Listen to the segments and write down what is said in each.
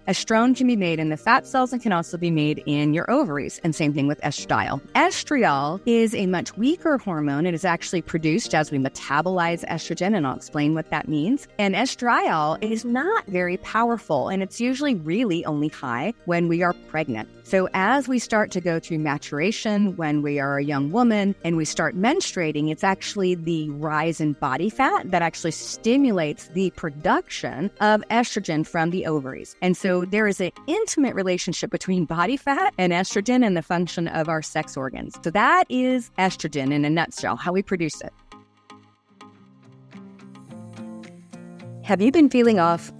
Estrone can be made in the fat cells and can also be made in your ovaries, and same thing with estradiol. Estriol is a much weaker hormone. It is actually produced as we metabolize estrogen, and I'll explain what that means. And estradiol is not very powerful, and it's usually really only high when we are pregnant. So as we start to go through maturation, when we are a young woman and we start menstruating, it's actually the rise in body fat that actually stimulates the production of estrogen from the ovaries. And so there is an intimate relationship between body fat and estrogen and the function of our sex organs. So that is estrogen in a nutshell, how we produce it. Have you been feeling off?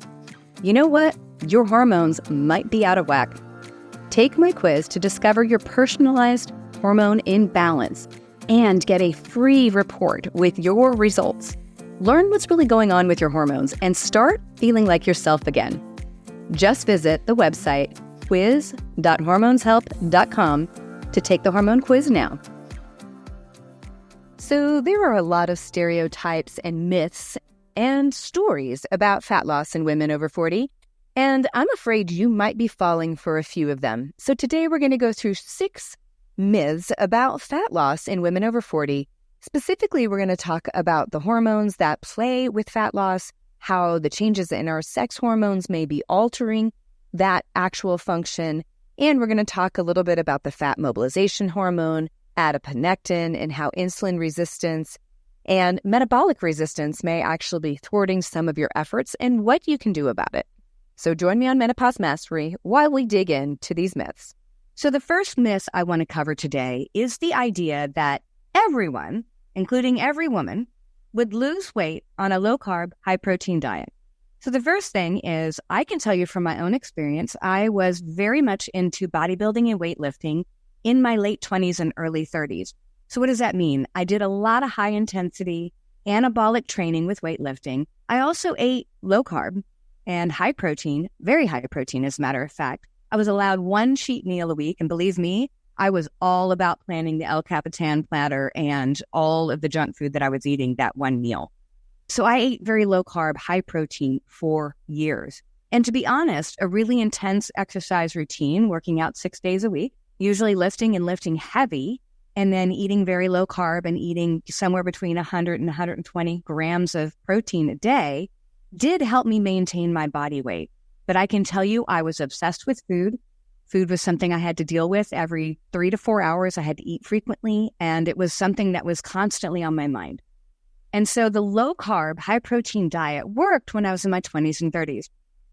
You know what? Your hormones might be out of whack. Take my quiz to discover your personalized hormone imbalance and get a free report with your results. Learn what's really going on with your hormones and start feeling like yourself again. Just visit the website quiz.hormoneshelp.com to take the hormone quiz now. So there are a lot of stereotypes and myths and stories about fat loss in women over 40. And I'm afraid you might be falling for a few of them. So today we're going to go through 6 myths about fat loss in women over 40. Specifically, we're going to talk about the hormones that play with fat loss, how the changes in our sex hormones may be altering that actual function. And we're going to talk a little bit about the fat mobilization hormone, adiponectin, and how insulin resistance and metabolic resistance may actually be thwarting some of your efforts and what you can do about it. So join me on Menopause Mastery while we dig into these myths. So the first myth I want to cover today is the idea that everyone, including every woman, would lose weight on a low-carb, high-protein diet. So the first thing is, I can tell you from my own experience, I was very much into bodybuilding and weightlifting in my late 20s and early 30s. So what does that mean? I did a lot of high-intensity anabolic training with weightlifting. I also ate low-carb and high protein, very high protein, as a matter of fact. I was allowed 1 cheat meal a week, and believe me, I was all about planning the El Capitan platter and all of the junk food that I was eating that one meal. So I ate very low carb, high protein for years. And to be honest, a really intense exercise routine, working out 6 days a week, usually lifting and lifting heavy, and then eating very low carb and eating somewhere between 100 and 120 grams of protein a day, did help me maintain my body weight. But I can tell you, I was obsessed with food. Food was something I had to deal with every 3 to 4 hours. I had to eat frequently, and it was something that was constantly on my mind. And so the low-carb, high-protein diet worked when I was in my 20s and 30s.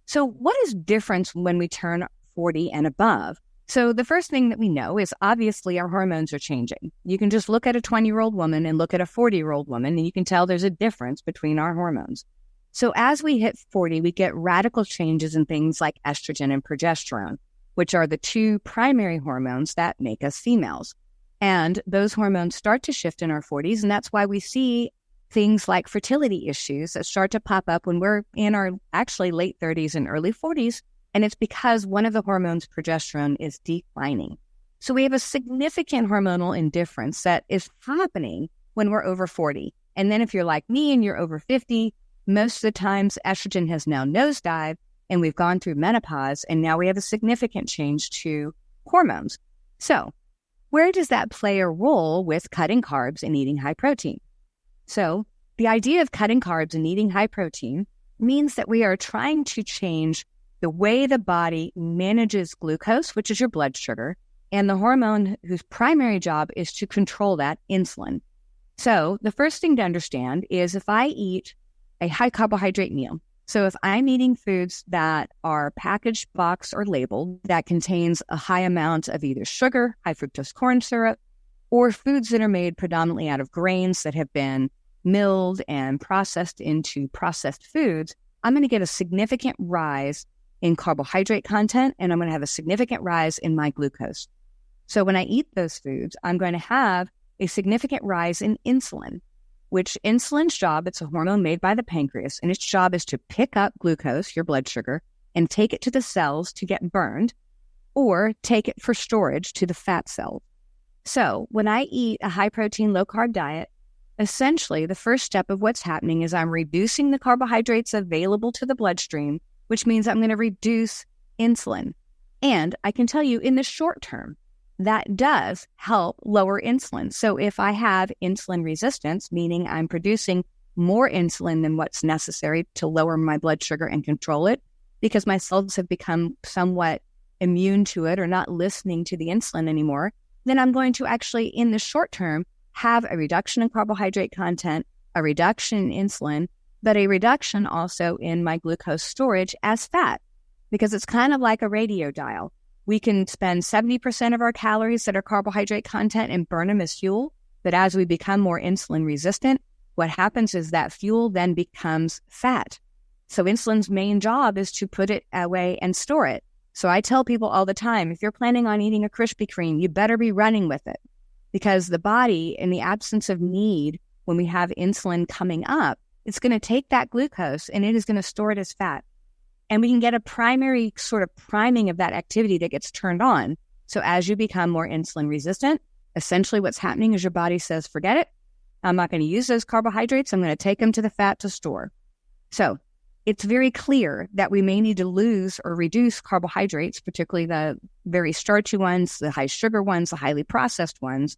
So what is different when we turn 40 and above? So the first thing that we know is obviously our hormones are changing. You can just look at a 20-year-old woman and look at a 40-year-old woman, and you can tell there's a difference between our hormones. So as we hit 40, we get radical changes in things like estrogen and progesterone, which are the 2 primary hormones that make us females. And those hormones start to shift in our 40s, and that's why we see things like fertility issues that start to pop up when we're in our actually late 30s and early 40s, and it's because one of the hormones, progesterone, is declining. So we have a significant hormonal indifference that is happening when we're over 40. And then if you're like me and you're over 50, most of the times estrogen has now nosedived and we've gone through menopause, and now we have a significant change to hormones. So where does that play a role with cutting carbs and eating high protein? So the idea of cutting carbs and eating high protein means that we are trying to change the way the body manages glucose, which is your blood sugar, and the hormone whose primary job is to control that, insulin. So the first thing to understand is if I eat a high carbohydrate meal, so if I'm eating foods that are packaged, boxed, or labeled that contains a high amount of either sugar, high fructose corn syrup, or foods that are made predominantly out of grains that have been milled and processed into processed foods, I'm going to get a significant rise in carbohydrate content, and I'm going to have a significant rise in my glucose. So when I eat those foods, I'm going to have a significant rise in insulin, which insulin's job, it's a hormone made by the pancreas, and its job is to pick up glucose, your blood sugar, and take it to the cells to get burned, or take it for storage to the fat cells. So when I eat a high-protein, low-carb diet, essentially the first step of what's happening is I'm reducing the carbohydrates available to the bloodstream, which means I'm going to reduce insulin. And I can tell you in the short term, that does help lower insulin. So if I have insulin resistance, meaning I'm producing more insulin than what's necessary to lower my blood sugar and control it, because my cells have become somewhat immune to it or not listening to the insulin anymore, then I'm going to actually, in the short term, have a reduction in carbohydrate content, a reduction in insulin, but a reduction also in my glucose storage as fat, because it's kind of like a radio dial. We can spend 70% of our calories that are carbohydrate content and burn them as fuel, but as we become more insulin resistant, what happens is that fuel then becomes fat. So insulin's main job is to put it away and store it. So I tell people all the time, if you're planning on eating a Krispy Kreme, you better be running with it, because the body, in the absence of need, when we have insulin coming up, it's going to take that glucose and it is going to store it as fat. And we can get a primary sort of priming of that activity that gets turned on. So as you become more insulin resistant, essentially what's happening is your body says, forget it. I'm not going to use those carbohydrates. I'm going to take them to the fat to store. So it's very clear that we may need to lose or reduce carbohydrates, particularly the very starchy ones, the high sugar ones, the highly processed ones,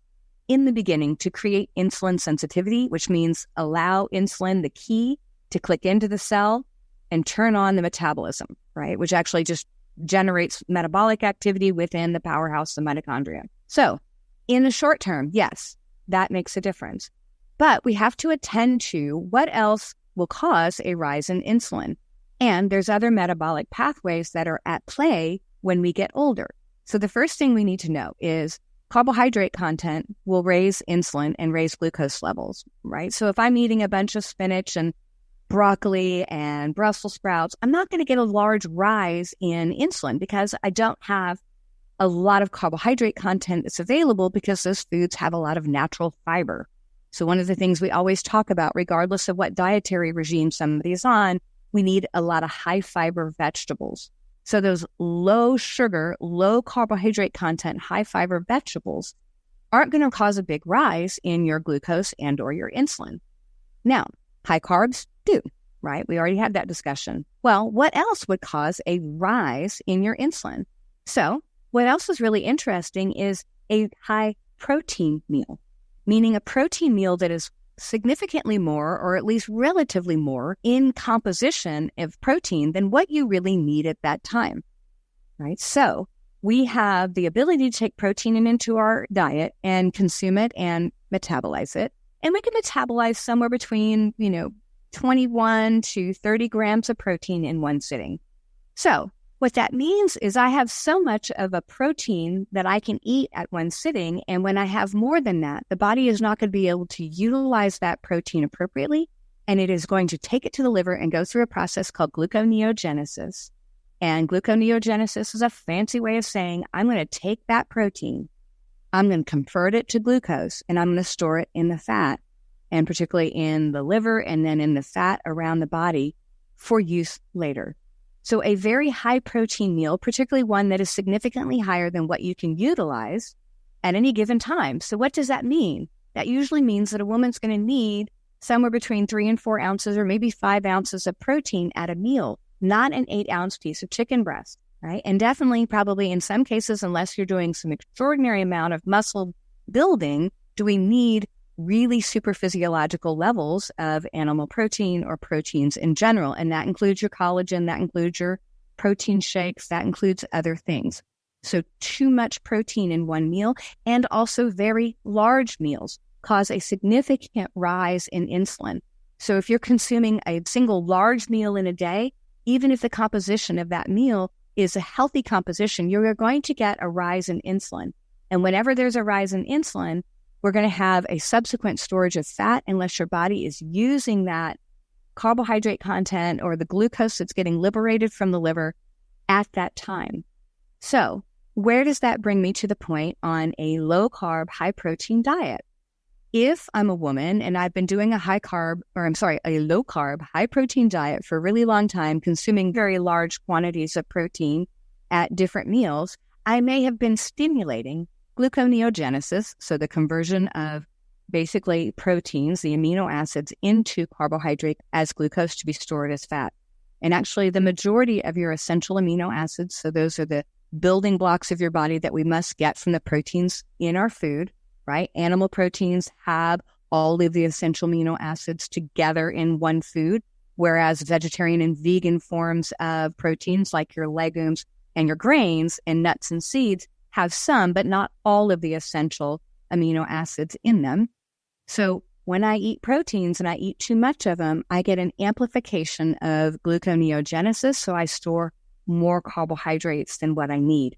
in the beginning to create insulin sensitivity, which means allow insulin, the key, to click into the cell and turn on the metabolism, right? Which actually just generates metabolic activity within the powerhouse, the mitochondria. So in the short term, yes, that makes a difference. But we have to attend to what else will cause a rise in insulin. And there's other metabolic pathways that are at play when we get older. So the first thing we need to know is carbohydrate content will raise insulin and raise glucose levels, right? So if I'm eating a bunch of spinach and broccoli and Brussels sprouts, I'm not going to get a large rise in insulin because I don't have a lot of carbohydrate content that's available because those foods have a lot of natural fiber. So one of the things we always talk about, regardless of what dietary regime somebody is on, we need a lot of high fiber vegetables. So those low sugar, low carbohydrate content, high fiber vegetables aren't going to cause a big rise in your glucose and or your insulin. Now, high carbs do, right? We already had that discussion. Well, what else would cause a rise in your insulin? So what else is really interesting is a high protein meal, meaning a protein meal that is significantly more, or at least relatively more, in composition of protein than what you really need at that time, right? So we have the ability to take protein into our diet and consume it and metabolize it. And we can metabolize somewhere between, 21 to 30 grams of protein in one sitting. So what that means is I have so much of a protein that I can eat at one sitting. And when I have more than that, the body is not going to be able to utilize that protein appropriately. And it is going to take it to the liver and go through a process called gluconeogenesis. And gluconeogenesis is a fancy way of saying, I'm going to take that protein, I'm going to convert it to glucose, and I'm going to store it in the fat, and particularly in the liver and then in the fat around the body for use later. So a very high protein meal, particularly one that is significantly higher than what you can utilize at any given time. So what does that mean? That usually means that a woman's going to need somewhere between 3 and 4 ounces or maybe 5 ounces of protein at a meal, not an 8-ounce piece of chicken breast, right? And definitely probably in some cases, unless you're doing some extraordinary amount of muscle building, do we need really super physiological levels of animal protein or proteins in general. And that includes your collagen, that includes your protein shakes, that includes other things. So too much protein in one meal and also very large meals cause a significant rise in insulin. So if you're consuming a single large meal in a day, even if the composition of that meal is a healthy composition, you're going to get a rise in insulin. And whenever there's a rise in insulin, we're going to have a subsequent storage of fat unless your body is using that carbohydrate content or the glucose that's getting liberated from the liver at that time. So where does that bring me to the point on a low-carb, high-protein diet? If I'm a woman and I've been doing a low-carb, high-protein diet for a really long time, consuming very large quantities of protein at different meals, I may have been stimulating gluconeogenesis, so the conversion of basically proteins, the amino acids, into carbohydrate as glucose to be stored as fat. And actually, the majority of your essential amino acids, so those are the building blocks of your body that we must get from the proteins in our food, right? Animal proteins have all of the essential amino acids together in one food, whereas vegetarian and vegan forms of proteins like your legumes and your grains and nuts and seeds have some, but not all of the essential amino acids in them. So when I eat proteins and I eat too much of them, I get an amplification of gluconeogenesis, so I store more carbohydrates than what I need.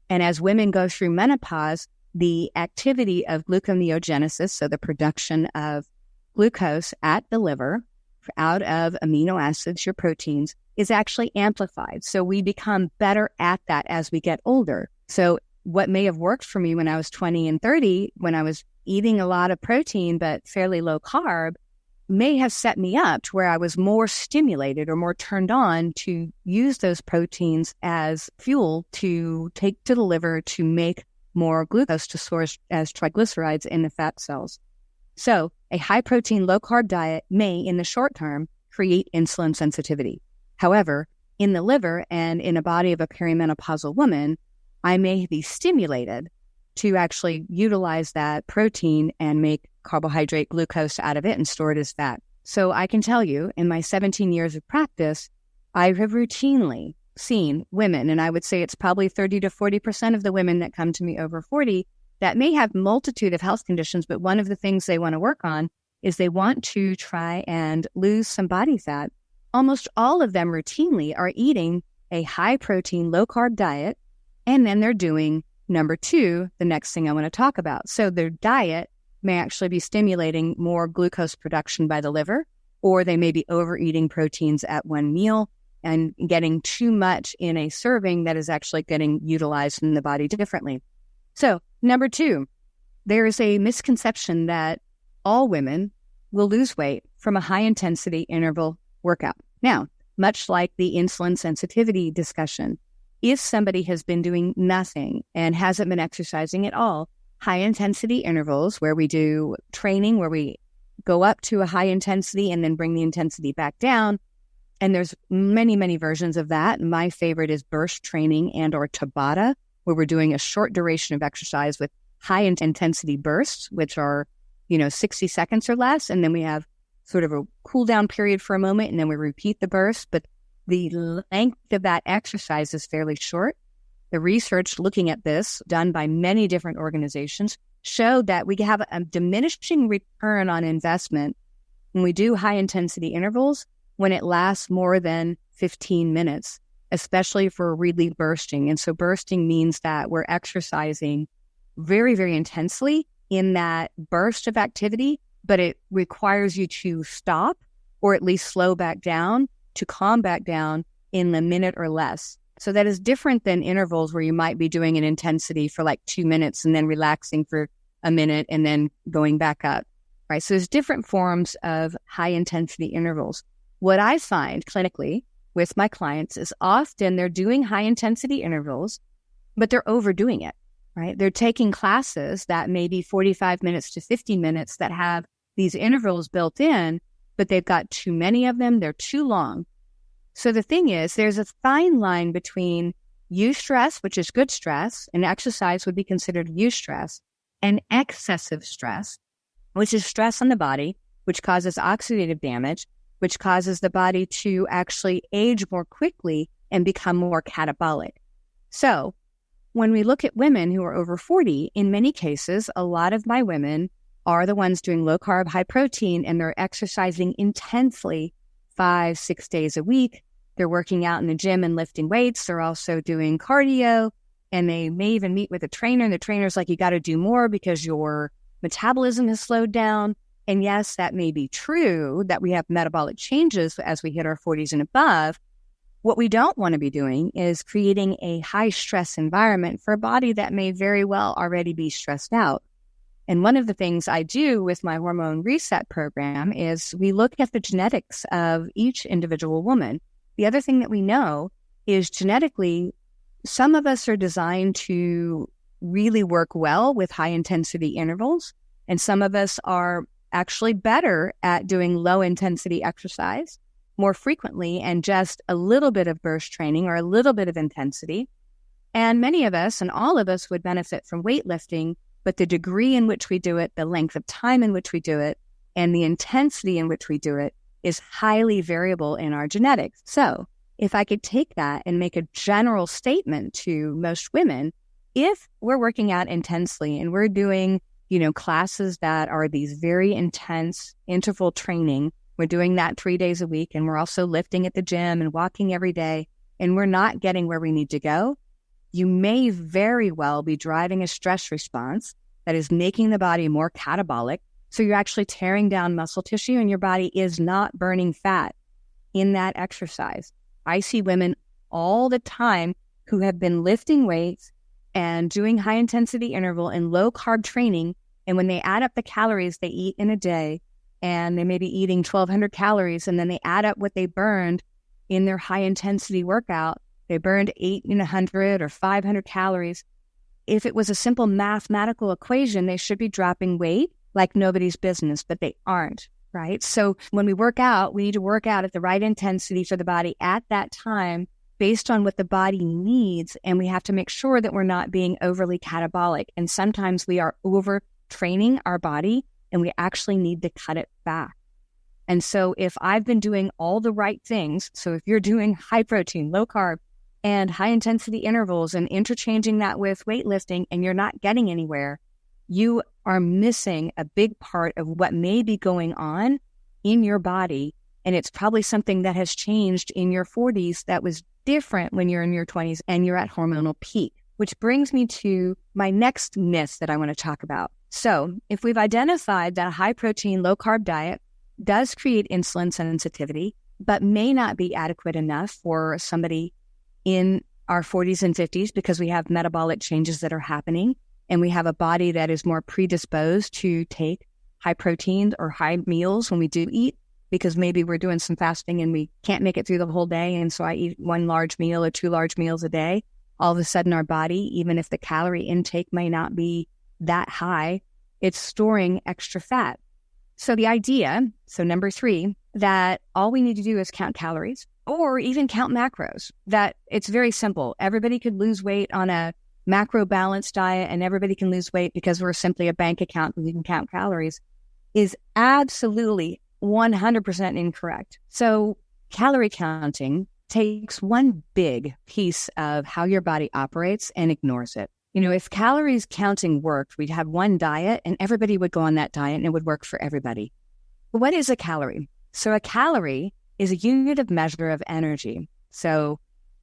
And as women go through menopause, the activity of gluconeogenesis, so the production of glucose at the liver out of amino acids, your proteins, is actually amplified. So we become better at that as we get older. So what may have worked for me when I was 20 and 30, when I was eating a lot of protein but fairly low carb, may have set me up to where I was more stimulated or more turned on to use those proteins as fuel to take to the liver to make more glucose to store as triglycerides in the fat cells. So a high-protein, low-carb diet may, in the short term, create insulin sensitivity. However, in the liver and in a body of a perimenopausal woman, I may be stimulated to actually utilize that protein and make carbohydrate glucose out of it and store it as fat. So I can tell you, in my 17 years of practice, I have routinely seen women, and I would say it's probably 30 to 40% of the women that come to me over 40 that may have multitude of health conditions, but one of the things they want to work on is they want to try and lose some body fat. Almost all of them routinely are eating a high-protein, low-carb diet, and then they're doing number two, the next thing I want to talk about. So their diet may actually be stimulating more glucose production by the liver, or they may be overeating proteins at one meal and getting too much in a serving that is actually getting utilized in the body differently. So number two, there is a misconception that all women will lose weight from a high-intensity interval workout. Now, much like the insulin sensitivity discussion, if somebody has been doing nothing and hasn't been exercising at all, high-intensity intervals where we do training, where we go up to a high intensity and then bring the intensity back down, and there's many, many versions of that. My favorite is burst training and or Tabata, where we're doing a short duration of exercise with high intensity bursts, which are, 60 seconds or less. And then we have sort of a cool down period for a moment, and then we repeat the burst. But the length of that exercise is fairly short. The research looking at this, done by many different organizations, showed that we have a diminishing return on investment when we do high intensity intervals when it lasts more than 15 minutes, especially for really bursting. And so bursting means that we're exercising very, very intensely in that burst of activity, but it requires you to stop or at least slow back down to calm back down in a minute or less. So that is different than intervals where you might be doing an intensity for like 2 minutes and then relaxing for a minute and then going back up, right? So there's different forms of high intensity intervals. What I find clinically with my clients is often they're doing high intensity intervals, but they're overdoing it, right? They're taking classes that may be 45 minutes to 50 minutes that have these intervals built in, but they've got too many of them. They're too long. So the thing is, there's a fine line between eustress, which is good stress, and exercise would be considered eustress, and excessive stress, which is stress on the body, which causes oxidative damage, which causes the body to actually age more quickly and become more catabolic. So when we look at women who are over 40, in many cases, a lot of my women are the ones doing low carb, high protein, and they're exercising intensely 5-6 days a week. They're working out in the gym and lifting weights. They're also doing cardio, and they may even meet with a trainer. And the trainer's like, you got to do more because your metabolism has slowed down. And yes, that may be true that we have metabolic changes as we hit our 40s and above. What we don't want to be doing is creating a high stress environment for a body that may very well already be stressed out. And one of the things I do with my hormone reset program is we look at the genetics of each individual woman. The other thing that we know is genetically, some of us are designed to really work well with high intensity intervals, and some of us are actually better at doing low intensity exercise. more frequently and just a little bit of burst training or a little bit of intensity. And many of us and all of us would benefit from weightlifting, but the degree in which we do it, the length of time in which we do it, and the intensity in which we do it is highly variable in our genetics. So if I could take that and make a general statement to most women, if we're working out intensely and we're doing, classes that are these very intense interval training, we're doing that 3 days a week, and we're also lifting at the gym and walking every day, and we're not getting where we need to go, you may very well be driving a stress response that is making the body more catabolic. So you're actually tearing down muscle tissue and your body is not burning fat in that exercise. I see women all the time who have been lifting weights and doing high intensity interval and low carb training. And when they add up the calories they eat in a day, and they may be eating 1,200 calories, and then they add up what they burned in their high intensity workout, they burned 1,800 or 500 calories. If it was a simple mathematical equation, they should be dropping weight like nobody's business, but they aren't, right? So when we work out, we need to work out at the right intensity for the body at that time based on what the body needs. And we have to make sure that we're not being overly catabolic. And sometimes we are overtraining our body and we actually need to cut it back. And so if I've been doing all the right things, so if you're doing high protein, low carb, and high intensity intervals and interchanging that with weightlifting and you're not getting anywhere, you are missing a big part of what may be going on in your body. And it's probably something that has changed in your 40s that was different when you're in your 20s and you're at hormonal peak, which brings me to my next myth that I want to talk about. So if we've identified that a high protein, low carb diet does create insulin sensitivity, but may not be adequate enough for somebody in our 40s and 50s because we have metabolic changes that are happening and we have a body that is more predisposed to take high protein or high meals when we do eat, because maybe we're doing some fasting and we can't make it through the whole day. And so I eat 1 large meal or 2 large meals a day. All of a sudden our body, even if the calorie intake may not be that high, it's storing extra fat. So the idea, so number 3, that all we need to do is count calories or even count macros, that it's very simple. Everybody could lose weight on a macro balanced diet and everybody can lose weight because we're simply a bank account and we can count calories, is absolutely 100% incorrect. So calorie counting takes one big piece of how your body operates and ignores it. If calories counting worked, we'd have one diet and everybody would go on that diet and it would work for everybody. But what is a calorie? So a calorie is a unit of measure of energy. So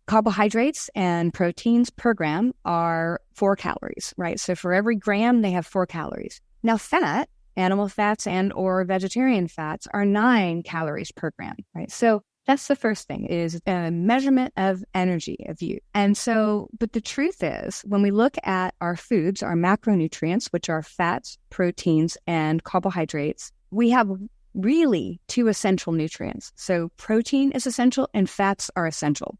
carbohydrates and proteins per gram are 4 calories, right? So for every gram, they have 4 calories. Now fat, animal fats and or vegetarian fats are 9 calories per gram, right? So that's the first thing, is a measurement of energy of you. And so, but the truth is, when we look at our foods, our macronutrients, which are fats, proteins, and carbohydrates, we have really 2 essential nutrients. So protein is essential and fats are essential.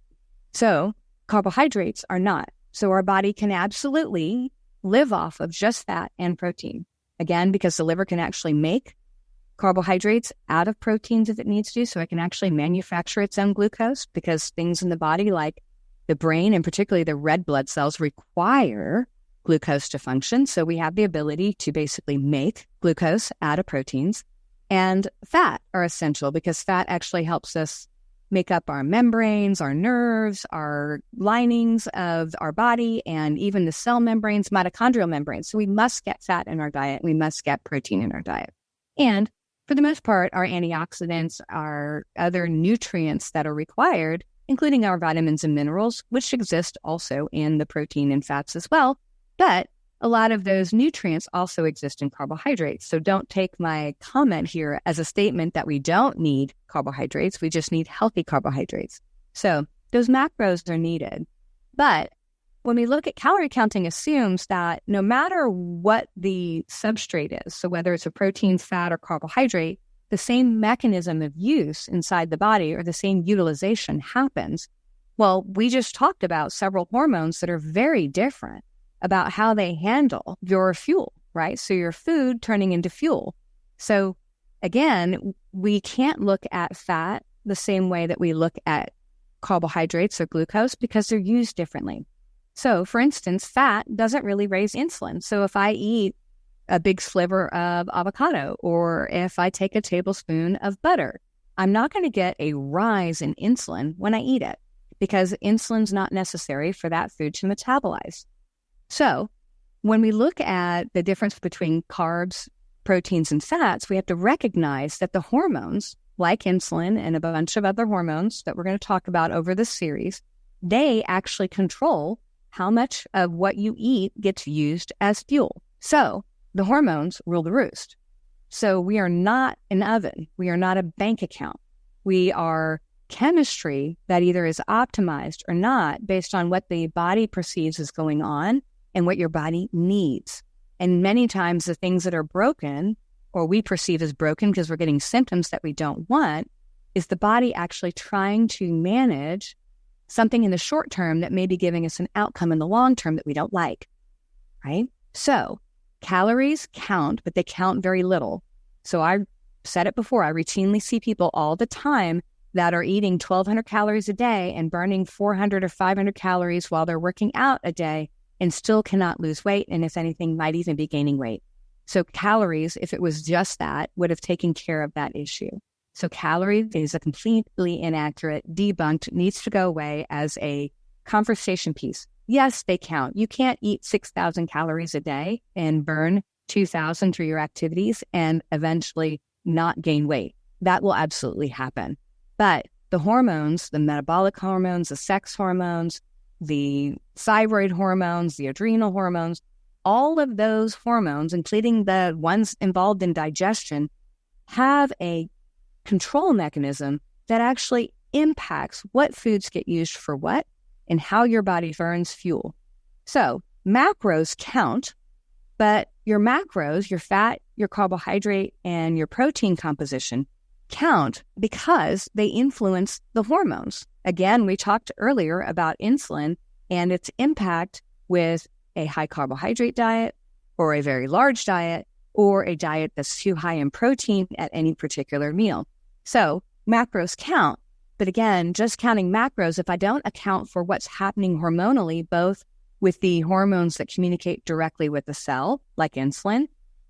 So carbohydrates are not. So our body can absolutely live off of just fat and protein. Again, because the liver can actually make carbohydrates out of proteins if it needs to, so it can actually manufacture its own glucose, because things in the body like the brain and particularly the red blood cells require glucose to function. So we have the ability to basically make glucose out of proteins. And fat are essential because fat actually helps us make up our membranes, our nerves, our linings of our body, and even the cell membranes, mitochondrial membranes. So we must get fat in our diet. We must get protein in our diet. And for the most part, our antioxidants, our other nutrients that are required, including our vitamins and minerals, which exist also in the protein and fats as well. But a lot of those nutrients also exist in carbohydrates. So don't take my comment here as a statement that we don't need carbohydrates. We just need healthy carbohydrates. So those macros are needed. But when we look at calorie counting, assumes that no matter what the substrate is, so whether it's a protein, fat, or carbohydrate, the same mechanism of use inside the body or the same utilization happens. Well, we just talked about several hormones that are very different about how they handle your fuel, right? So your food turning into fuel. So again, we can't look at fat the same way that we look at carbohydrates or glucose because they're used differently. So, for instance, fat doesn't really raise insulin. So if I eat a big sliver of avocado or if I take a tablespoon of butter, I'm not going to get a rise in insulin when I eat it because insulin's not necessary for that food to metabolize. So when we look at the difference between carbs, proteins, and fats, we have to recognize that the hormones, like insulin and a bunch of other hormones that we're going to talk about over this series, they actually control how much of what you eat gets used as fuel. So the hormones rule the roost. So we are not an oven. We are not a bank account. We are chemistry that either is optimized or not based on what the body perceives is going on and what your body needs. And many times the things that are broken or we perceive as broken because we're getting symptoms that we don't want is the body actually trying to manage something in the short term that may be giving us an outcome in the long term that we don't like, right? So calories count, but they count very little. So I said it before, I routinely see people all the time that are eating 1,200 calories a day and burning 400 or 500 calories while they're working out a day and still cannot lose weight, and if anything, might even be gaining weight. So calories, if it was just that, would have taken care of that issue. So calories is a completely inaccurate, debunked, needs to go away as a conversation piece. Yes, they count. You can't eat 6,000 calories a day and burn 2,000 through your activities and eventually not gain weight. That will absolutely happen. But the hormones, the metabolic hormones, the sex hormones, the thyroid hormones, the adrenal hormones, all of those hormones, including the ones involved in digestion, have a control mechanism that actually impacts what foods get used for what and how your body burns fuel. So macros count, but your macros, your fat, your carbohydrate, and your protein composition count because they influence the hormones. Again, we talked earlier about insulin and its impact with a high carbohydrate diet or a very large diet or a diet that's too high in protein at any particular meal. So macros count. But again, just counting macros, if I don't account for what's happening hormonally, both with the hormones that communicate directly with the cell, like insulin,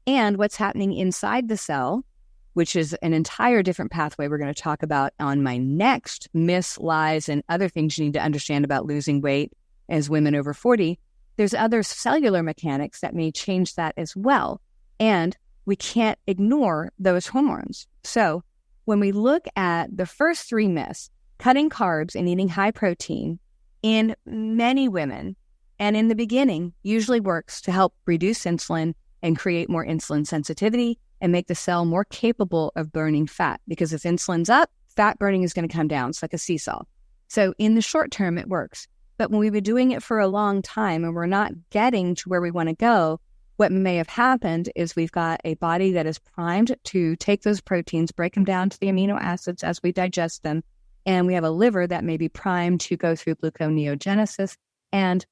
and what's happening inside the cell, which is an entire different pathway we're going to talk about on my next myths, lies, and other things you need to understand about losing weight as women over 40, there's other cellular mechanics that may change that as well. And we can't ignore those hormones. So when we look at the first three myths, cutting carbs and eating high protein in many women, and in the beginning, usually works to help reduce insulin and create more insulin sensitivity and make the cell more capable of burning fat. Because if insulin's up, fat burning is going to come down. It's like a seesaw. So in the short term, it works. But when we've been doing it for a long time and we're not getting to where we want to go, what may have happened is we've got a body that is primed to take those proteins, break them down to the amino acids as we digest them, and we have a liver that may be primed to go through gluconeogenesis and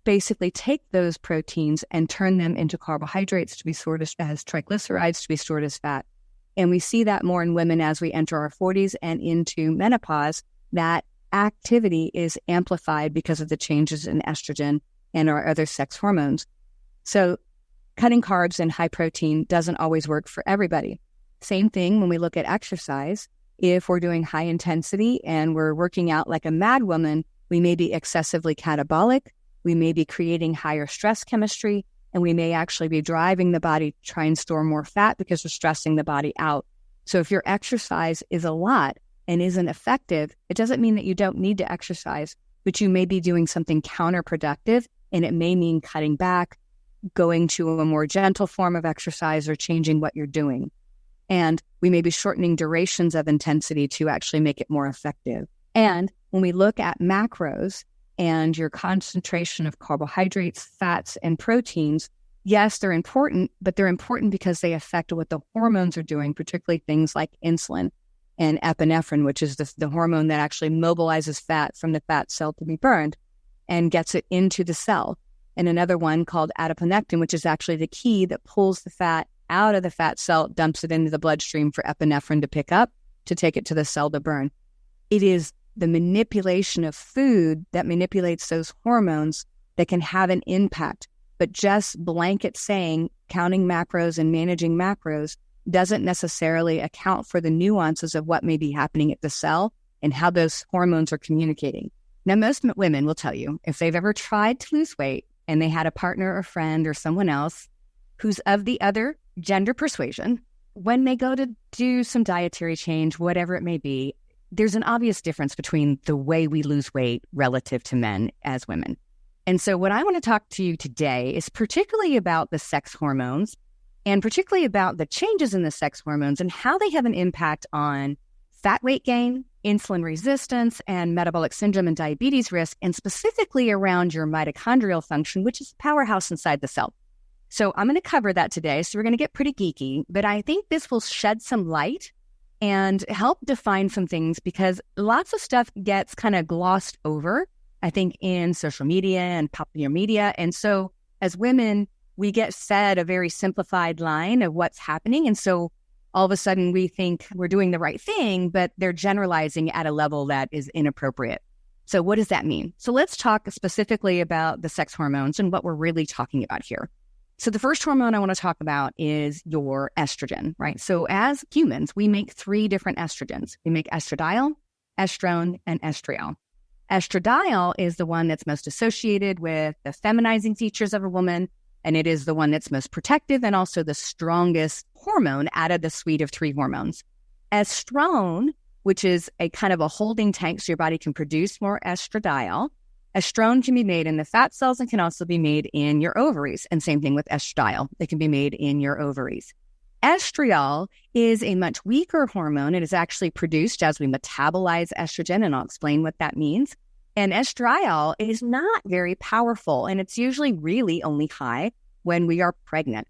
basically take those proteins and turn them into carbohydrates to be stored as triglycerides to be stored as fat. And we see that more in women as we enter our 40s and into menopause, that activity is amplified because of the changes in estrogen and our other sex hormones. So cutting carbs and high protein doesn't always work for everybody. Same thing when we look at exercise. If we're doing high intensity and we're working out like a mad woman, we may be excessively catabolic. We may be creating higher stress chemistry, and we may actually be driving the body to try and store more fat because we're stressing the body out. So if your exercise is a lot and isn't effective, it doesn't mean that you don't need to exercise, but you may be doing something counterproductive, and it may mean cutting back, going to a more gentle form of exercise, or changing what you're doing. And we may be shortening durations of intensity to actually make it more effective. And when we look at macros and your concentration of carbohydrates, fats, and proteins, yes, they're important, but they're important because they affect what the hormones are doing, particularly things like insulin and epinephrine, which is the hormone that actually mobilizes fat from the fat cell to be burned and gets it into the cell. And another one called adiponectin, which is actually the key that pulls the fat out of the fat cell, dumps it into the bloodstream for epinephrine to pick up, to take it to the cell to burn. It is the manipulation of food that manipulates those hormones that can have an impact. But just blanket saying counting macros and managing macros doesn't necessarily account for the nuances of what may be happening at the cell and how those hormones are communicating. Now, most women will tell you if they've ever tried to lose weight and they had a partner or friend or someone else who's of the other gender persuasion, when they go to do some dietary change, whatever it may be, there's an obvious difference between the way we lose weight relative to men as women. And so what I want to talk to you today is particularly about the sex hormones and particularly about the changes in the sex hormones and how they have an impact on fat weight gain, insulin resistance, and metabolic syndrome and diabetes risk, and specifically around your mitochondrial function, which is the powerhouse inside the cell. So I'm going to cover that today. So we're going to get pretty geeky, but I think this will shed some light and help define some things because lots of stuff gets kind of glossed over, I think, in social media and popular media. And so as women, we get fed a very simplified line of what's happening. And so all of a sudden we think we're doing the right thing, but they're generalizing at a level that is inappropriate. So what does that mean? So let's talk specifically about the sex hormones and what we're really talking about here. So the first hormone I want to talk about is your estrogen, right? So as humans, we make 3 different estrogens. We make estradiol, estrone, and estriol. Estradiol is the one that's most associated with the feminizing features of a woman, and it is the one that's most protective and also the strongest hormone out of the suite of 3 hormones. Estrone, which is a kind of a holding tank so your body can produce more estradiol. Estrone can be made in the fat cells and can also be made in your ovaries. And same thing with estradiol. It can be made in your ovaries. Estriol is a much weaker hormone. It is actually produced as we metabolize estrogen, and I'll explain what that means. And estriol is not very powerful, and it's usually really only high when we are pregnant.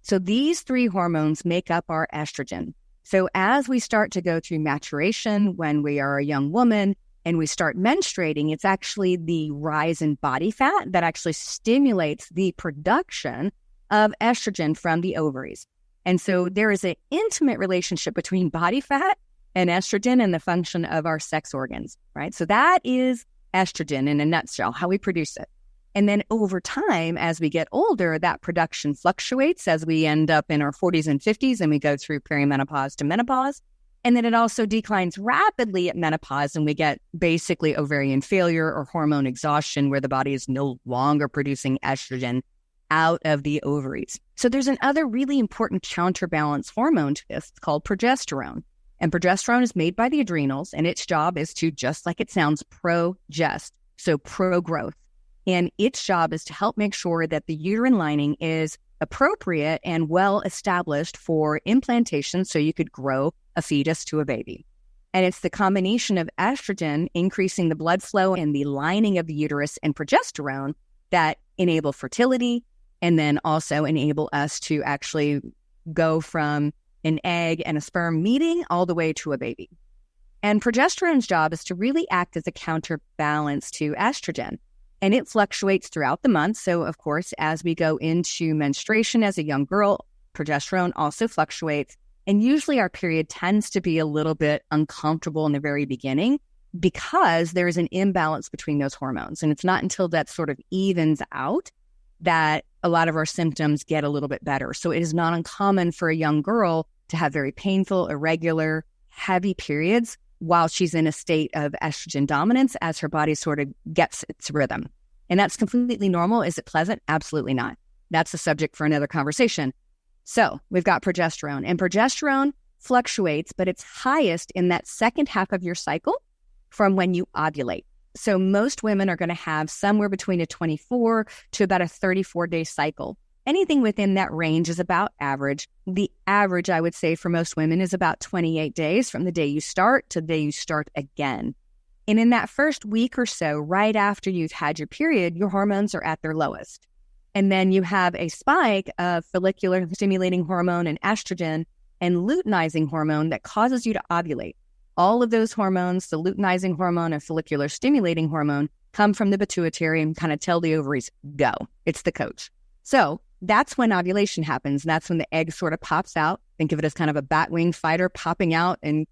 So these 3 hormones make up our estrogen. So as we start to go through maturation, when we are a young woman and we start menstruating, it's actually the rise in body fat that actually stimulates the production of estrogen from the ovaries. And so there is an intimate relationship between body fat and estrogen and the function of our sex organs, right? So that is estrogen in a nutshell, how we produce it. And then over time, as we get older, that production fluctuates as we end up in our 40s and 50s and we go through perimenopause to menopause. And then it also declines rapidly at menopause and we get basically ovarian failure or hormone exhaustion where the body is no longer producing estrogen out of the ovaries. So there's another really important counterbalance hormone to this. It's called progesterone. And progesterone is made by the adrenals, and its job is to, just like it sounds, progest, so pro-growth. And its job is to help make sure that the uterine lining is appropriate and well established for implantation so you could grow a fetus to a baby. And it's the combination of estrogen increasing the blood flow and the lining of the uterus and progesterone that enable fertility and then also enable us to actually go from an egg and a sperm meeting all the way to a baby. And progesterone's job is to really act as a counterbalance to estrogen. And it fluctuates throughout the month. So, of course, as we go into menstruation as a young girl, progesterone also fluctuates. And usually our period tends to be a little bit uncomfortable in the very beginning because there is an imbalance between those hormones. And it's not until that sort of evens out that a lot of our symptoms get a little bit better. So it is not uncommon for a young girl to have very painful, irregular, heavy periods while she's in a state of estrogen dominance as her body sort of gets its rhythm. And that's completely normal. Is it pleasant? Absolutely not. That's a subject for another conversation. So we've got progesterone, and progesterone fluctuates, but it's highest in that second half of your cycle from when you ovulate. So most women are going to have somewhere between a 24 to about a 34-day cycle. Anything within that range is about average. The average, I would say, for most women is about 28 days from the day you start to the day you start again. And in that first week or so, right after you've had your period, your hormones are at their lowest. And then you have a spike of follicular stimulating hormone and estrogen and luteinizing hormone that causes you to ovulate. All of those hormones, the luteinizing hormone and follicular stimulating hormone, come from the pituitary and kind of tell the ovaries, go. It's the coach. So that's when ovulation happens. And that's when the egg sort of pops out. Think of it as kind of a bat wing fighter popping out and,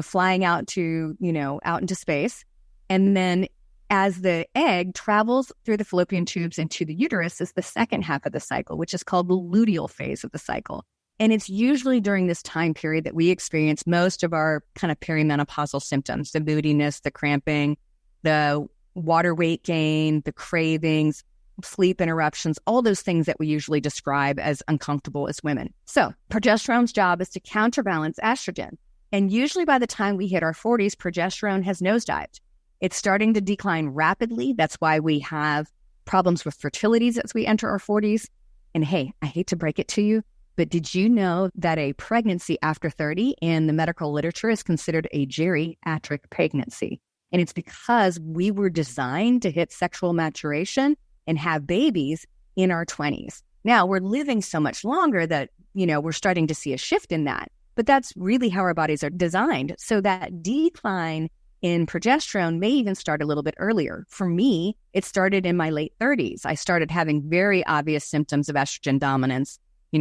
flying out to, out into space. And then as the egg travels through the fallopian tubes into the uterus is the second half of the cycle, which is called the luteal phase of the cycle. And it's usually during this time period that we experience most of our kind of perimenopausal symptoms, the moodiness, the cramping, the water weight gain, the cravings, sleep interruptions, all those things that we usually describe as uncomfortable as women. So progesterone's job is to counterbalance estrogen. And usually by the time we hit our 40s, progesterone has nosedived. It's starting to decline rapidly. That's why we have problems with fertility as we enter our 40s. And hey, I hate to break it to you, but did you know that a pregnancy after 30 in the medical literature is considered a geriatric pregnancy? And it's because we were designed to hit sexual maturation and have babies in our 20s. Now, we're living so much longer that, we're starting to see a shift in that. But that's really how our bodies are designed. So that decline in progesterone may even start a little bit earlier. For me, it started in my late 30s. I started having very obvious symptoms of estrogen dominance,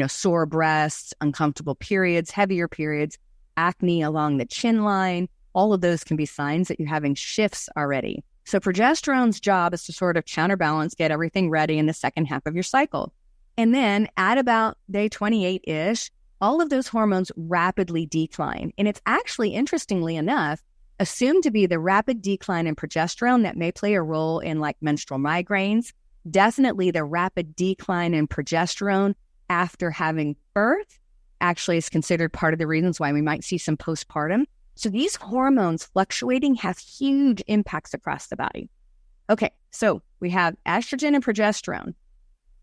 sore breasts, uncomfortable periods, heavier periods, acne along the chin line. All of those can be signs that you're having shifts already. So progesterone's job is to sort of counterbalance, get everything ready in the second half of your cycle. And then at about day 28-ish, all of those hormones rapidly decline. And it's actually, interestingly enough, assumed to be the rapid decline in progesterone that may play a role in like menstrual migraines. Definitely the rapid decline in progesterone after having birth actually is considered part of the reasons why we might see some postpartum. So these hormones fluctuating have huge impacts across the body. Okay, so we have estrogen and progesterone.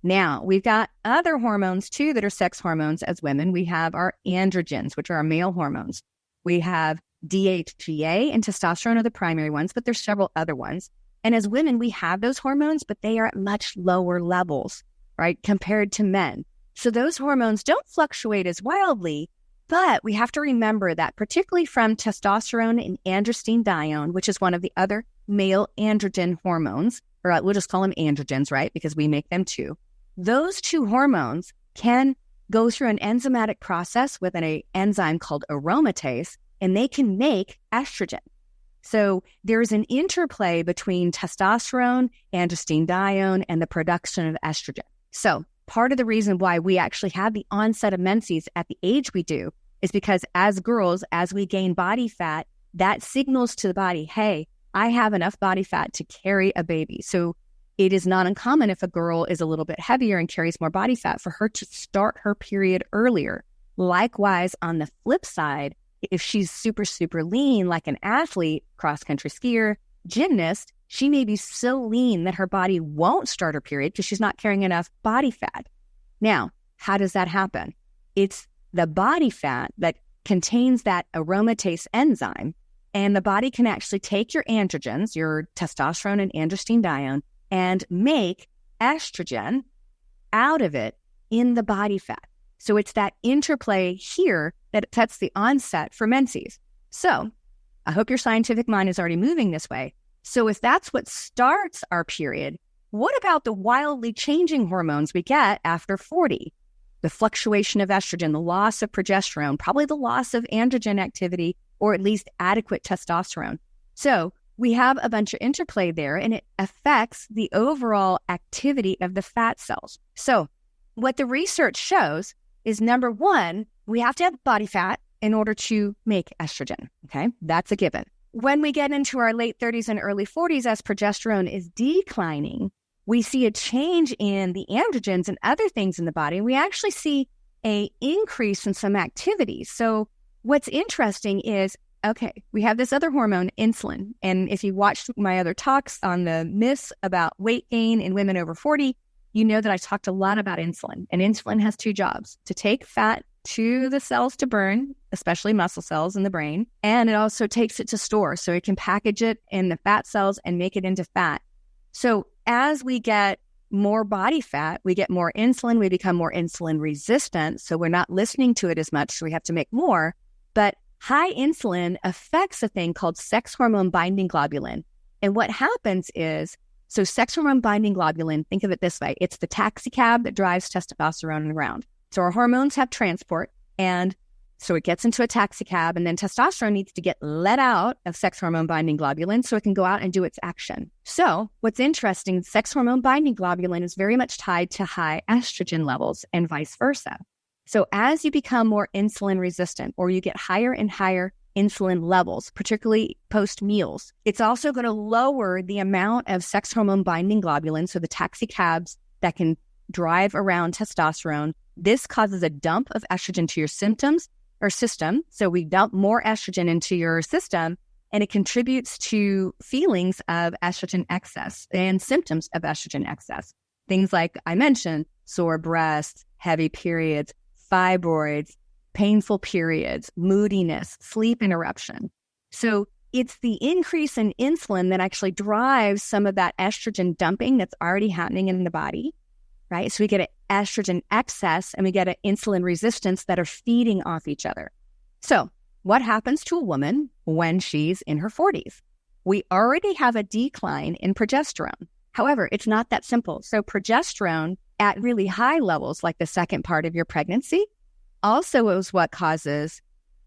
Now, we've got other hormones too that are sex hormones as women. We have our androgens, which are our male hormones. We have DHEA and testosterone are the primary ones, but there's several other ones. And as women, we have those hormones, but they are at much lower levels, right, compared to men. So those hormones don't fluctuate as wildly, but we have to remember that particularly from testosterone and androstenedione, which is one of the other male androgen hormones, or we'll just call them androgens, right, because we make them too. Those two hormones can go through an enzymatic process with an enzyme called aromatase, and they can make estrogen. So there's an interplay between testosterone, androstenedione, and the production of estrogen. So part of the reason why we actually have the onset of menses at the age we do is because as girls, as we gain body fat, that signals to the body, hey, I have enough body fat to carry a baby. So it is not uncommon if a girl is a little bit heavier and carries more body fat for her to start her period earlier. Likewise, on the flip side, if she's super, super lean, like an athlete, cross-country skier, gymnast, she may be so lean that her body won't start her period because she's not carrying enough body fat. Now, how does that happen? It's the body fat that contains that aromatase enzyme, and the body can actually take your androgens, your testosterone and androstenedione, and make estrogen out of it in the body fat. So it's that interplay here that sets the onset for menses. So I hope your scientific mind is already moving this way. So if that's what starts our period, what about the wildly changing hormones we get after 40? The fluctuation of estrogen, the loss of progesterone, probably the loss of androgen activity, or at least adequate testosterone. So we have a bunch of interplay there, and it affects the overall activity of the fat cells. So what the research shows is, number one, we have to have body fat in order to make estrogen, okay? That's a given. When we get into our late 30s and early 40s, as progesterone is declining, we see a change in the androgens and other things in the body. We actually see an increase in some activities. So what's interesting is, okay, we have this other hormone, insulin. And if you watched my other talks on the myths about weight gain in women over 40, you know that I talked a lot about insulin. And insulin has two jobs: to take fat to the cells to burn, especially muscle cells in the brain, and it also takes it to store. So it can package it in the fat cells and make it into fat. So as we get more body fat, we get more insulin, we become more insulin resistant. So we're not listening to it as much, so we have to make more. But high insulin affects a thing called sex hormone-binding globulin. And what happens is, so sex hormone-binding globulin, think of it this way: it's the taxi cab that drives testosterone around. So our hormones have transport, and So it gets into a taxicab, and then testosterone needs to get let out of sex hormone-binding globulin so it can go out and do its action. So what's interesting, sex hormone-binding globulin is very much tied to high estrogen levels and vice versa. So as you become more insulin resistant, or you get higher and higher insulin levels, particularly post-meals, it's also going to lower the amount of sex hormone-binding globulin, so the taxicabs that can drive around testosterone. This causes a dump of estrogen to your symptoms or system. So we dump more estrogen into your system, and it contributes to feelings of estrogen excess and symptoms of estrogen excess. Things like I mentioned, sore breasts, heavy periods, fibroids, painful periods, moodiness, sleep interruption. So it's the increase in insulin that actually drives some of that estrogen dumping that's already happening in the body, right? So we get an estrogen excess and we get an insulin resistance that are feeding off each other. So what happens to a woman when she's in her 40s? We already have a decline in progesterone. However, it's not that simple. So progesterone at really high levels, like the second part of your pregnancy, also is what causes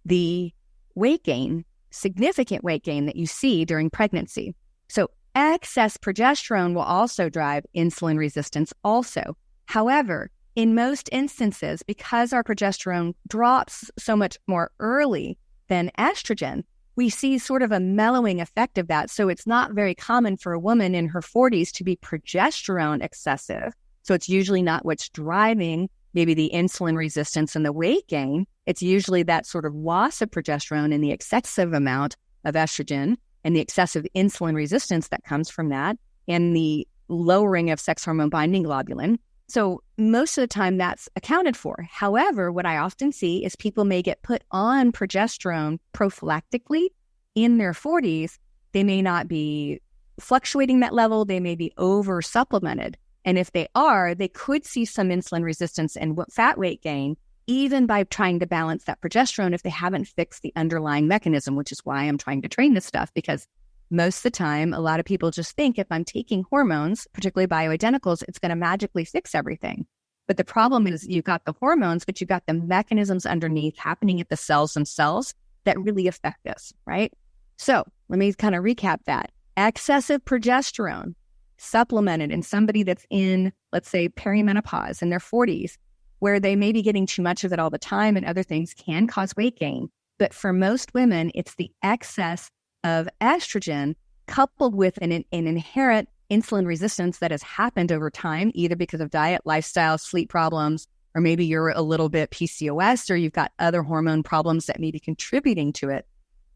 the weight gain, significant weight gain that you see during pregnancy. So excess progesterone will also drive insulin resistance also. However, in most instances, because our progesterone drops so much more early than estrogen, we see sort of a mellowing effect of that. So it's not very common for a woman in her 40s to be progesterone excessive. So it's usually not what's driving maybe the insulin resistance and the weight gain. It's usually that sort of loss of progesterone and the excessive amount of estrogen and the excessive insulin resistance that comes from that, and the lowering of sex hormone binding globulin. So most of the time that's accounted for. However, what I often see is people may get put on progesterone prophylactically in their 40s. They may not be fluctuating that level. They may be over supplemented. And if they are, they could see some insulin resistance and fat weight gain, even by trying to balance that progesterone if they haven't fixed the underlying mechanism, which is why I'm trying to train this stuff, because most of the time, a lot of people just think if I'm taking hormones, particularly bioidenticals, it's going to magically fix everything. But the problem is you've got the hormones, but you've got the mechanisms underneath happening at the cells themselves that really affect us, right? So let me kind of recap that. Excessive progesterone supplemented in somebody that's in, let's say, perimenopause in their 40s, where they may be getting too much of it all the time and other things can cause weight gain. But for most women, it's the excess of estrogen coupled with an inherent insulin resistance that has happened over time, either because of diet, lifestyle, sleep problems, or maybe you're a little bit PCOS or you've got other hormone problems that may be contributing to it.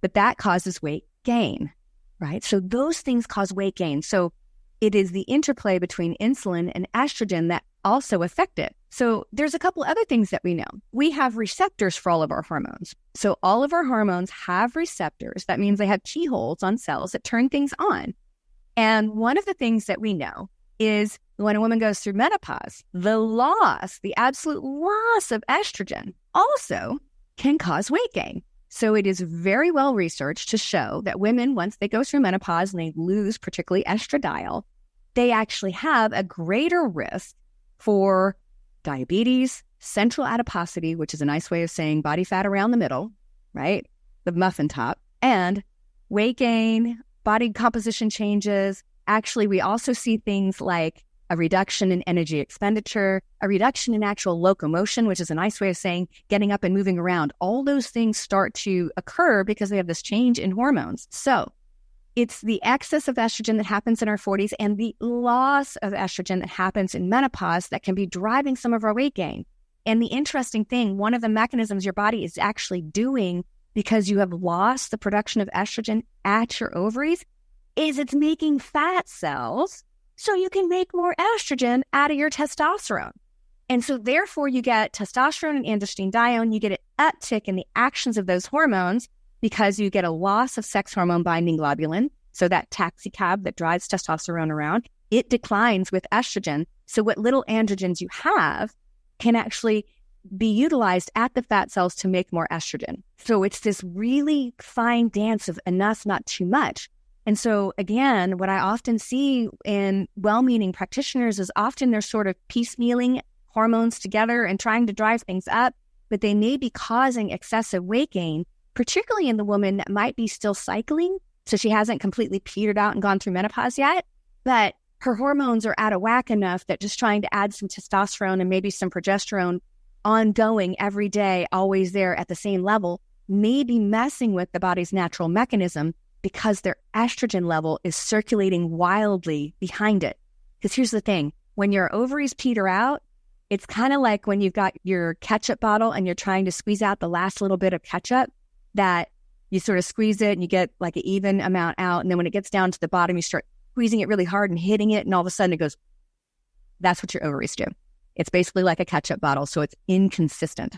But that causes weight gain, right? So those things cause weight gain. So it is the interplay between insulin and estrogen that also affect it. So there's a couple other things that we know. We have receptors for all of our hormones. So all of our hormones have receptors. That means they have keyholes on cells that turn things on. And one of the things that we know is when a woman goes through menopause, the absolute loss of estrogen also can cause weight gain. So it is very well researched to show that women, once they go through menopause and they lose particularly estradiol, they actually have a greater risk for diabetes, central adiposity, which is a nice way of saying body fat around the middle, right? The muffin top, and weight gain, body composition changes. Actually, we also see things like a reduction in energy expenditure, a reduction in actual locomotion, which is a nice way of saying getting up and moving around. All those things start to occur because they have this change in hormones. So it's the excess of estrogen that happens in our 40s and the loss of estrogen that happens in menopause that can be driving some of our weight gain. And the interesting thing, one of the mechanisms your body is actually doing because you have lost the production of estrogen at your ovaries is it's making fat cells so you can make more estrogen out of your testosterone. And so therefore you get testosterone and androstenedione, you get an uptick in the actions of those hormones because you get a loss of sex hormone binding globulin. So that taxicab that drives testosterone around, it declines with estrogen. So what little androgens you have can actually be utilized at the fat cells to make more estrogen. So it's this really fine dance of enough, not too much. And so again, what I often see in well-meaning practitioners is often they're sort of piecemealing hormones together and trying to drive things up. but they may be causing excessive weight gain, particularly in the woman that might be still cycling. So she hasn't completely petered out and gone through menopause yet, but her hormones are out of whack enough that just trying to add some testosterone and maybe some progesterone ongoing every day, always there at the same level, may be messing with the body's natural mechanism because their estrogen level is circulating wildly behind it. Because here's the thing, when your ovaries peter out, it's kind of like when you've got your ketchup bottle and you're trying to squeeze out the last little bit of ketchup, that you sort of squeeze it and you get like an even amount out. And then when it gets down to the bottom, you start squeezing it really hard and hitting it. And all of a sudden it goes, that's what your ovaries do. It's basically like a ketchup bottle. So it's inconsistent.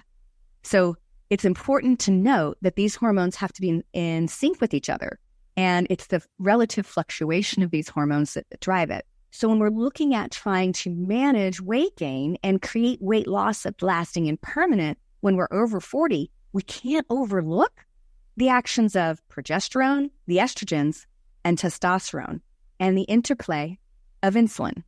So it's important to note that these hormones have to be in sync with each other. And it's the relative fluctuation of these hormones that drive it. So when we're looking at trying to manage weight gain and create weight loss that's lasting and permanent when we're over 40, we can't overlook the actions of progesterone, the estrogens, and testosterone, and the interplay of insulin.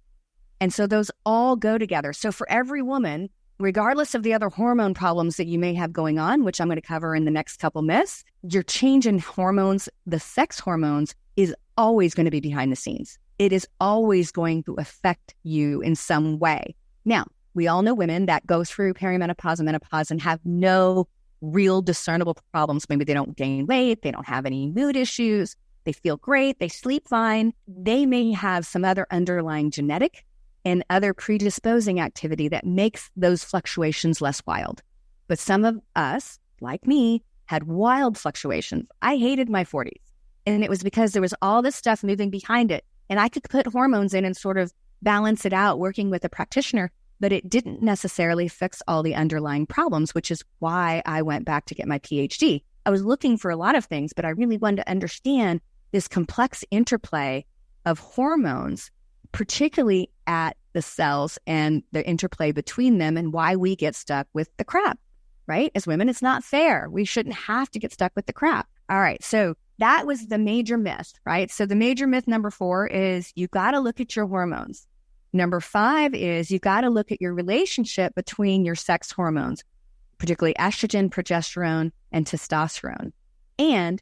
And so those all go together. So for every woman, regardless of the other hormone problems that you may have going on, which I'm going to cover in the next couple myths, your change in hormones, the sex hormones, is always going to be behind the scenes. It is always going to affect you in some way. Now, we all know women that go through perimenopause and menopause and have no real discernible problems. Maybe they don't gain weight, they don't have any mood issues, they feel great, they sleep fine. They may have some other underlying genetic and other predisposing activity that makes those fluctuations less wild. But some of us, like me, had wild fluctuations. I hated my 40s. And it was because there was all this stuff moving behind it. And I could put hormones in and sort of balance it out working with a practitioner, but it didn't necessarily fix all the underlying problems, which is why I went back to get my PhD. I was looking for a lot of things, but I really wanted to understand this complex interplay of hormones, particularly at the cells and the interplay between them, and why we get stuck with the crap, right? As women, it's not fair. We shouldn't have to get stuck with the crap. All right, so that was the major myth, right? So the major myth number 4 is you've got to look at your hormones. Number 5 is you've got to look at your relationship between your sex hormones, particularly estrogen, progesterone, and testosterone. And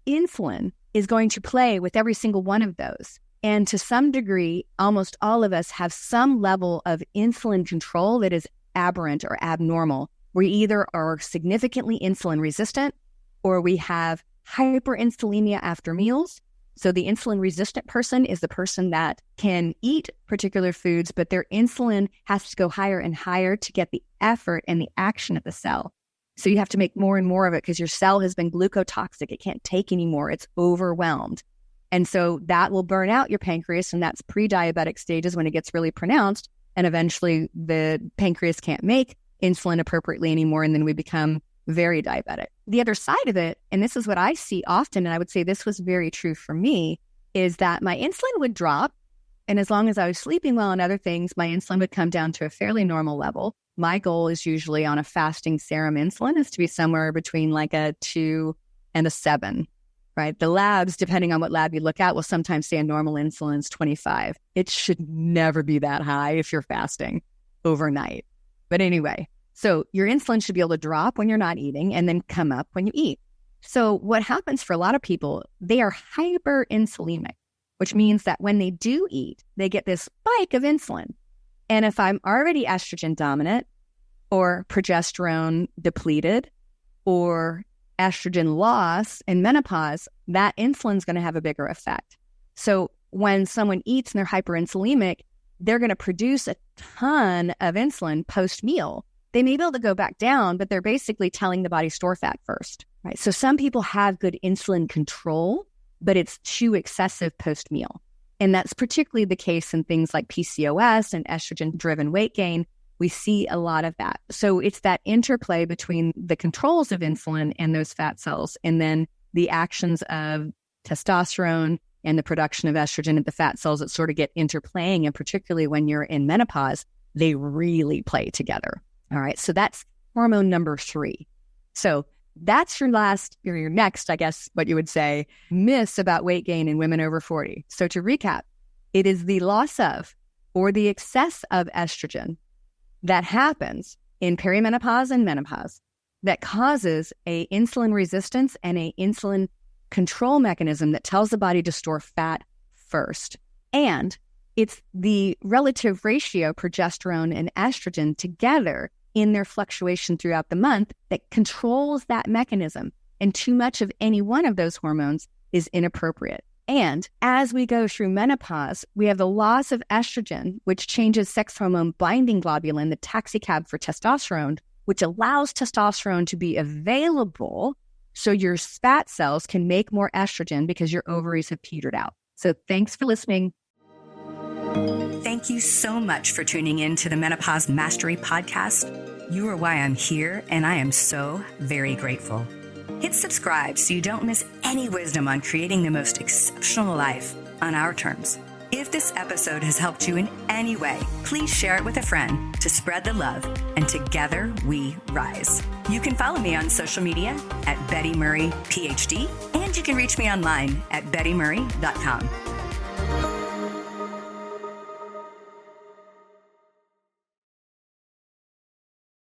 insulin is going to play with every single one of those. And to some degree, almost all of us have some level of insulin control that is aberrant or abnormal. We either are significantly insulin resistant or we have hyperinsulinemia after meals. So the insulin resistant person is the person that can eat particular foods, but their insulin has to go higher and higher to get the effort and the action of the cell. So you have to make more and more of it because your cell has been glucotoxic. It can't take anymore. It's overwhelmed. And so that will burn out your pancreas, and that's pre-diabetic stages when it gets really pronounced. And eventually the pancreas can't make insulin appropriately anymore, and then we become very diabetic. The other side of it, and this is what I see often, and I would say this was very true for me, is that my insulin would drop. And as long as I was sleeping well and other things, my insulin would come down to a fairly normal level. My goal is usually on a fasting serum insulin is to be somewhere between like a 2 and a 7, right? The labs, depending on what lab you look at, will sometimes say a normal insulin is 25. It should never be that high if you're fasting overnight. But anyway, so your insulin should be able to drop when you're not eating and then come up when you eat. So what happens for a lot of people, they are hyperinsulinic, which means that when they do eat, they get this spike of insulin. And if I'm already estrogen dominant or progesterone depleted or estrogen loss in menopause, that insulin is going to have a bigger effect. So when someone eats and they're hyperinsulinic, they're going to produce a ton of insulin post-meal. They may be able to go back down, but they're basically telling the body store fat first, right? So some people have good insulin control, but it's too excessive post-meal. And that's particularly the case in things like PCOS and estrogen-driven weight gain. We see a lot of that. So it's that interplay between the controls of insulin and those fat cells, and then the actions of testosterone and the production of estrogen at the fat cells that sort of get interplaying. And particularly when you're in menopause, they really play together. All right. So that's hormone number 3. So that's your next, I guess, what you would say, myths about weight gain in women over 40. So to recap, it is the loss of or the excess of estrogen that happens in perimenopause and menopause. that causes a insulin resistance and a insulin control mechanism that tells the body to store fat first. And it's the relative ratio progesterone and estrogen together in their fluctuation throughout the month that controls that mechanism. And too much of any one of those hormones is inappropriate. And as we go through menopause, we have the loss of estrogen, which changes sex hormone-binding globulin, the taxicab for testosterone, which allows testosterone to be available so your fat cells can make more estrogen because your ovaries have petered out. So thanks for listening. Thank you so much for tuning in to the Menopause Mastery Podcast. You are why I'm here, and I am so very grateful. Hit subscribe so you don't miss any wisdom on creating the most exceptional life on our terms. If this episode has helped you in any way, please share it with a friend to spread the love, and together we rise. You can follow me on social media at Betty Murray, PhD, and you can reach me online at bettymurray.com.